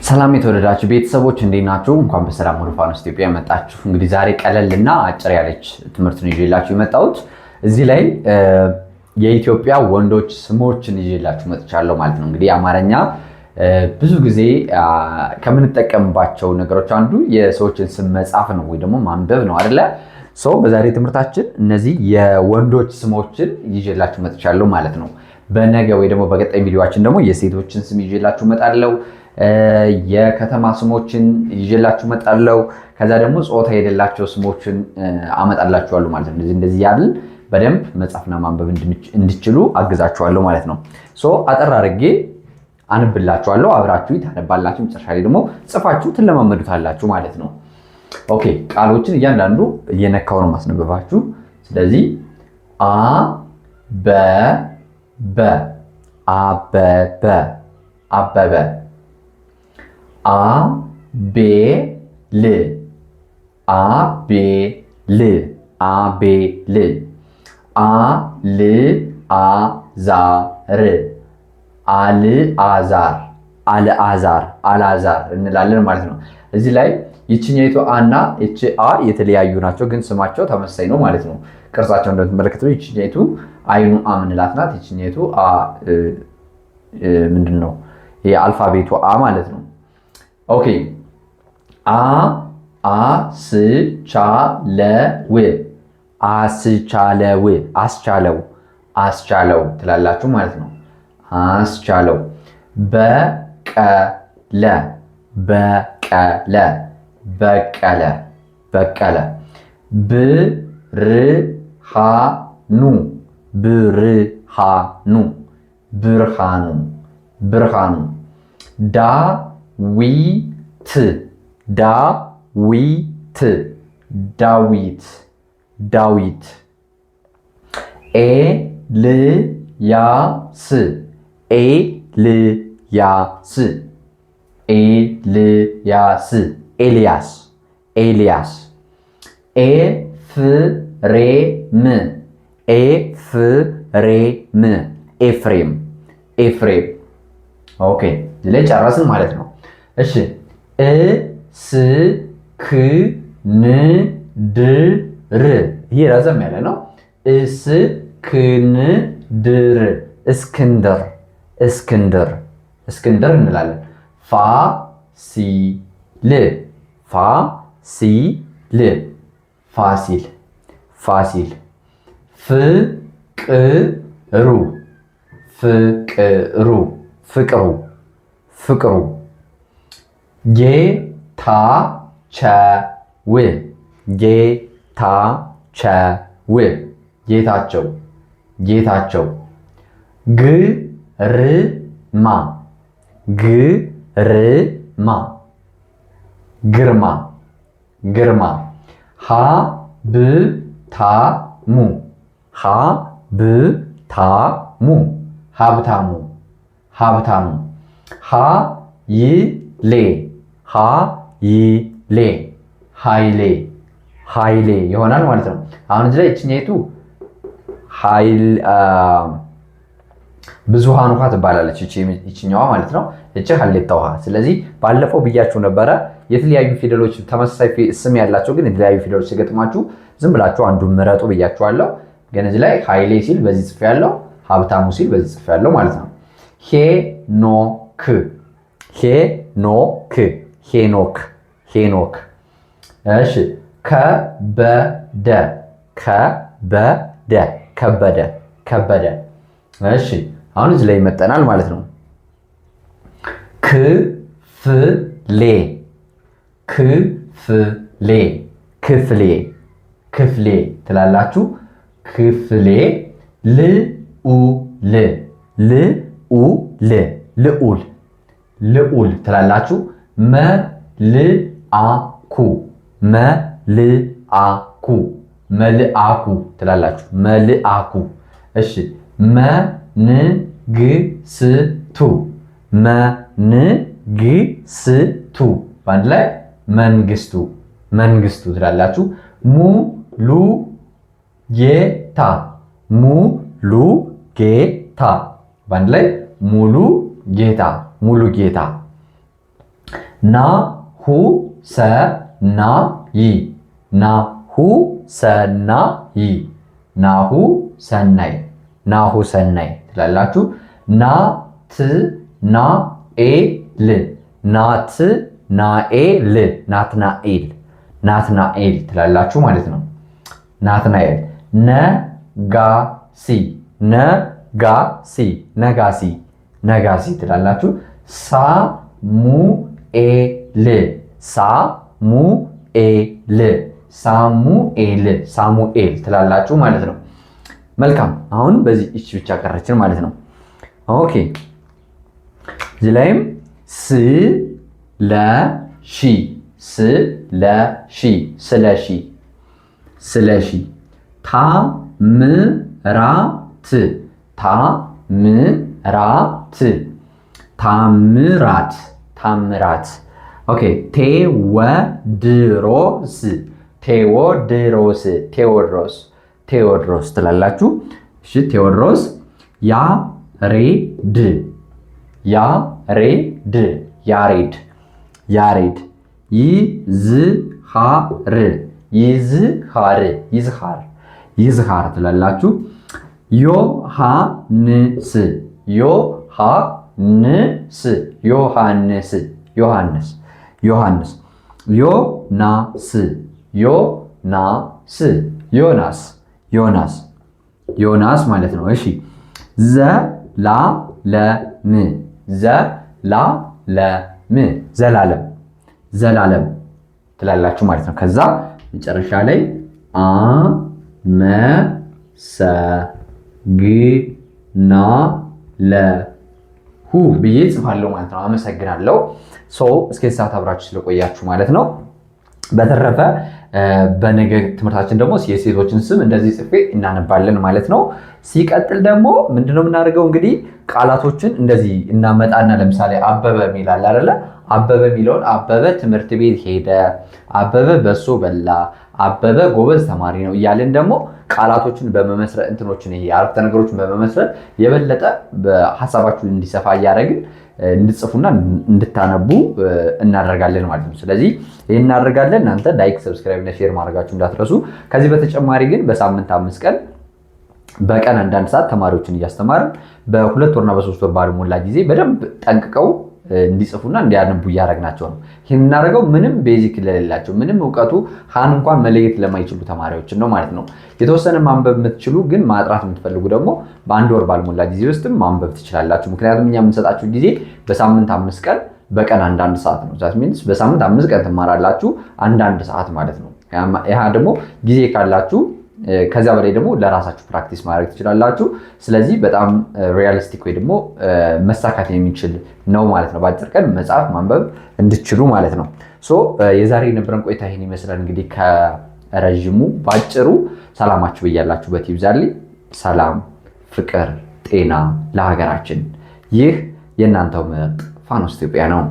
ሰላም የተወደዳችሁ ቤተሰቦች እንዴት ናችሁ? እንኳን በሰላም ወደ ፋኖስ ኢትዮጵያ መጣችሁ። እንግዲህ ዛሬ ቀለልና አጭር ያለች ትምህርት ነው ይዤላችሁ የመጣሁት። እዚህ ላይ የኢትዮጵያ ወንዶች ስሞችን ይዤላችሁ መጥቻለሁ ማለት ነው። እንግዲህ አማርኛ ብዙ ጊዜ ከምንጠቀምባቸው ነገሮች አንዱ የሰዎችን ስም መጻፍ ነው ወይ ደግሞ ማንበብ ነው አይደለ? ሰው በዛሬ ትምህርታችን እነዚህ የወንዶች ስሞችን ይዤላችሁ መጥቻለሁ ማለት ነው። በነገ ወይ ደግሞ በቀጣይ ቪዲዮአችን ደግሞ የሴቶችን ስም ይዤላችሁ መጣለሁ። የከተማ ስሞችን ይዤላችሁ መጣለሁ። ከዛ ደግሞ ጾታ የሌላቸው ስሞችን አመጣላችኋለሁ ማለት ነው። እንደዚህ ያልን በደንብ መጻፍና ማንበብ እንድችሉ አግዛችኋለሁ ማለት ነው። አጠር አድርጌ አንብላችኋለሁ፣ አብራችሁ ታነባላችሁ። መጨረሻ ላይ ደግሞ ጽፋችሁ ትለማመዱታላችሁ ማለት ነው። ኦኬ፣ ቃሎችን እያንዳንዱ እየነካው ነው ማስነበባችሁ። ስለዚህ አበበ አበበ አቤል አቤል አቤል አልዓዛር አልዓዛር አልዓዛር አልዓዛር እንላለን ማለት ነው። እዚህ ላይ ይችኛይቱ አ እና እቺ አ የተለያዩ ናቸው፣ ግን ስማቸው ተመሳሳይ ነው ማለት ነው። ቅርጻቸው እንደምትመለከቱት ይችኛይቱ አይኑ አ ምንላት ናት። ይችኛይቱ አ ምንድነው? የአልፋቤቱ አ ማለት ነው። ኦኬ አስቻለው አስቻለው አስቻለው ትላላችሁ ማለት ነው። አስቻለው በቀለ በቀለ በቀለ በቀለ ብርሃኑ ብርሃኑ ብርሃኑ ብርሃኑ ዳዊት ዳዊት ዳዊት ዳዊት ኤልያስ ኤልያስ ኤልያስ ኤልያስ ኤልያስ ኤፍሬም ኤፍሬም ኤፍሬም ኤፍሬም። ኦኬ ላይ ጨረስን ማለት ነው። እሺ እስክንድር ይሄ ረዘም ያለ ነው። እስክንድር እስክንድር እስክንድር እስክንድር እንላለን። ፋሲል ፋሲል ፋሲል ፋሲል ፍቅሩ ፍቅሩ ፍቅሩ ፍቅሩ ጌታቸው ጌታቸው ጌታቸው ጌታቸው ግርማ ግርማ ግርማ ግርማ ሀብታሙ ሀብታሙ ሀብታሙ ሀብታሙ ኃይሌ ኃይሌ ኃይሌ ኃይሌ ይሆናል ማለት ነው። አሁን እዚህ ላይ እችኛይቱ ብዙሃን ውሃ ትባላለች እችኛዋ ማለት ነው። እቺ ሀሌታ ውሃ። ስለዚህ ባለፈው ብያችሁ ነበረ የተለያዩ ፊደሎች ተመሳሳይ ስም ያላቸው ግን የተለያዩ ፊደሎች ሲገጥሟችሁ ዝም ብላችሁ አንዱን ምረጡ ብያችኋለሁ። ግን እዚህ ላይ ኃይሌ ሲል በዚህ ጽፍ ያለው፣ ሀብታሙ ሲል በዚህ ጽፍ ያለው ማለት ነው። ሄኖክ ሄኖክ ሄኖክ ሄኖክ። እሺ ከበደ ከበደ ከበደ ከበደ። እሺ አሁን እዚህ ላይ ይመጣናል ማለት ነው። ክፍሌ ክፍሌ ክፍሌ ክፍሌ ትላላችሁ። ክፍሌ ልዑል ልዑል ልዑል ልዑል ትላላችሁ። መልአኩ መልአኩ መልአኩ ትላላችሁ። መልአኩ። እሺ መንግስቱ መንግስቱ በአንድ ላይ መንግስቱ መንግስቱ ትላላችሁ። ሙሉ ጌታ ሙሉ ጌታ በአንድ ላይ ሙሉ ጌታ ሙሉ ጌታ። ናሁ ሰናይ ናሁ ሰናይ ናሁ ሰናይ ናሁ ሰናይ ትላላችሁ። ናትናኤል ናትናኤል ናትናኤል ትላላችሁ ማለት ነው። ናትናኤል ነጋሲ ነጋሲ ነጋሲ ትላላችሁ። ሳሙኤል ሳሙኤል ትላላችሁ ማለት ነው። መልካም አሁን በዚህ እቺ ብቻ ቀረችን ማለት ነው። ኦኬ እዚህ ላይም ስለሺ ታምራት ኦኬ ቴዎድሮስ ትላላችሁ። እሺ ቴዎድሮስ ያሬድ ይዝሃር ትላላችሁ። ዮሐንስ ዮናስ ማለት ነው። እሺ ዘላለም ትላላችሁ ማለት ነው። ከዛ መጨረሻ ላይ አመሰግናለሁ ብዬ ጽፋለሁ ማለት ነው። አመሰግናለሁ እስከዚህ ሰዓት አብራችሁ ስለቆያችሁ ማለት ነው። በተረፈ በነገ ትምህርታችን ደግሞ የሴቶችን ስም እንደዚህ ጽፌ እናነባለን ማለት ነው። ሲቀጥል ደግሞ ምንድነው የምናደርገው? እንግዲህ ቃላቶችን እንደዚህ እናመጣና ለምሳሌ አበበ የሚላል አይደለ? አበበ የሚለውን አበበ ትምህርት ቤት ሄደ፣ አበበ በሶ በላ፣ አበበ ጎበዝ ተማሪ ነው እያልን ደግሞ ቃላቶችን በመመስረት እንትኖችን ይሄ አረፍተ ነገሮችን በመመስረት የበለጠ በሐሳባችሁ እንዲሰፋ እያደረግን እንድጽፉና እንድታነቡ እናደርጋለን ማለት ነው። ስለዚህ ይሄን እናደርጋለን። እናንተ ላይክ፣ ሰብስክራይብ እና ሼር ማድረጋችሁ እንዳትረሱ። ከዚህ በተጨማሪ ግን በሳምንት 5 ቀን በቀን አንዳንድ ሰዓት ተማሪዎችን እያስተማርን በ2 ወርና በ3 ወር ባልሞላ ጊዜ በደንብ ጠንቅቀው እንዲጽፉና እንዲያነቡ እያደረግናቸው ነው። ይሄን እናደርገው ምንም ቤዚክ ለሌላቸው ምንም እውቀቱ ሃን እንኳን መለየት ለማይችሉ ተማሪዎችን ነው ማለት ነው። የተወሰነ ማንበብ የምትችሉ ግን ማጥራት የምትፈልጉ ደግሞ በ1 ወር ባልሞላ ጊዜ ውስጥም ማንበብ ትችላላችሁ። ምክንያቱም እኛ የምንሰጣችሁ ጊዜ በሳምንት 5 ቀን በቀን አንዳንድ ሰዓት ነው። ዛት ሚንስ በሳምንት 5 ቀን ትማራላችሁ አንዳንድ ሰዓት ማለት ነው። ያ ደግሞ ጊዜ ካላችሁ ከዚያ በላይ ደግሞ ለራሳችሁ ፕራክቲስ ማድረግ ትችላላችሁ። ስለዚህ በጣም ሪያሊስቲክ ወይ ደግሞ መሳካት የሚችል ነው ማለት ነው። በአጭር ቀን መጽሐፍ ማንበብ እንድትችሉ ማለት ነው። የዛሬ የነበረን ቆይታ ይሄን ይመስላል። እንግዲህ ከረዥሙ ባጭሩ ሰላማችሁ በያላችሁበት ይብዛልኝ። ሰላም፣ ፍቅር፣ ጤና ለሀገራችን። ይህ የእናንተው ምርጥ ፋኖስ ኢትዮጵያ ነው።